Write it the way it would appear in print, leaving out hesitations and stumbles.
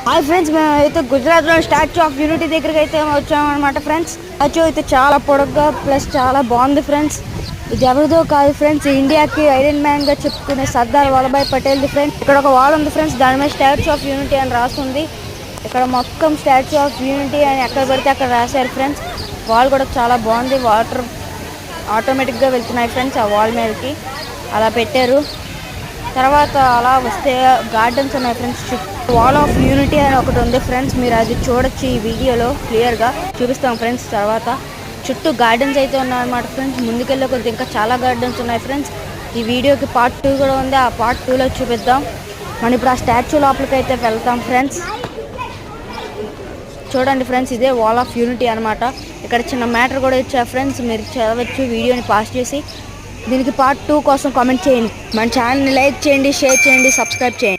Hi friends, మేమైతే గుజరాత్లో statue of unity దగ్గరికి అయితే వచ్చామన్నమాట ఫ్రెండ్స్. స్టాచ్యూ అయితే చాలా పొడగ్గా ప్లస్ చాలా బాగుంది ఫ్రెండ్స్. ఇది ఎవరిదో కాదు ఫ్రెండ్స్, ఇండియాకి ఐరన్ మ్యాన్ గా చెప్పుకునే సర్దార్ వల్లభాయ్ పటేల్ది ఫ్రెండ్స్. ఇక్కడ ఒక వాల్ ఉంది ఫ్రెండ్స్, దాని మీద స్టాచ్యూ ఆఫ్ యూనిటీ అని రాస్తుంది. ఇక్కడ మొత్తం స్టాచ్యూ ఆఫ్ యూనిటీ అని ఎక్కడ పడితే అక్కడ రాశారు ఫ్రెండ్స్. వాల్ కూడా చాలా బాగుంది, వాటర్ ఆటోమేటిక్గా వెళ్తున్నాయి ఫ్రెండ్స్ ఆ వాల్ మీదకి, అలా పెట్టారు. తర్వాత అలా వస్తే గార్డెన్స్ ఉన్నాయి ఫ్రెండ్స్. వాల్ ఆఫ్ యూనిటీ అని ఒకటి ఉంది ఫ్రెండ్స్, మీరు అది చూడొచ్చు ఈ వీడియోలో క్లియర్గా చూపిస్తాం ఫ్రెండ్స్. తర్వాత చుట్టూ గార్డెన్స్ అయితే ఉన్నాయన్నమాట ఫ్రెండ్స్. ముందుకెళ్ళే కొద్ది ఇంకా చాలా గార్డెన్స్ ఉన్నాయి ఫ్రెండ్స్. ఈ వీడియోకి పార్ట్ 2 కూడా ఉంది, ఆ పార్ట్ 2లో చూపిద్దాం. మనం ఇప్పుడు ఆ స్టాచ్యూ లోపలికి అయితే వెళ్తాం ఫ్రెండ్స్. చూడండి ఫ్రెండ్స్, ఇదే వాల్ ఆఫ్ యూనిటీ అనమాట. ఇక్కడ చిన్న మ్యాటర్ కూడా ఇచ్చారు ఫ్రెండ్స్, మీరు చదవచ్చు. వీడియోని పాస్ చేసి దీనికి పార్ట్ 2 కోసం కామెంట్ చేయండి. మన ఛానల్ని లైక్ చేయండి, షేర్ చేయండి, సబ్స్క్రైబ్ చేయండి.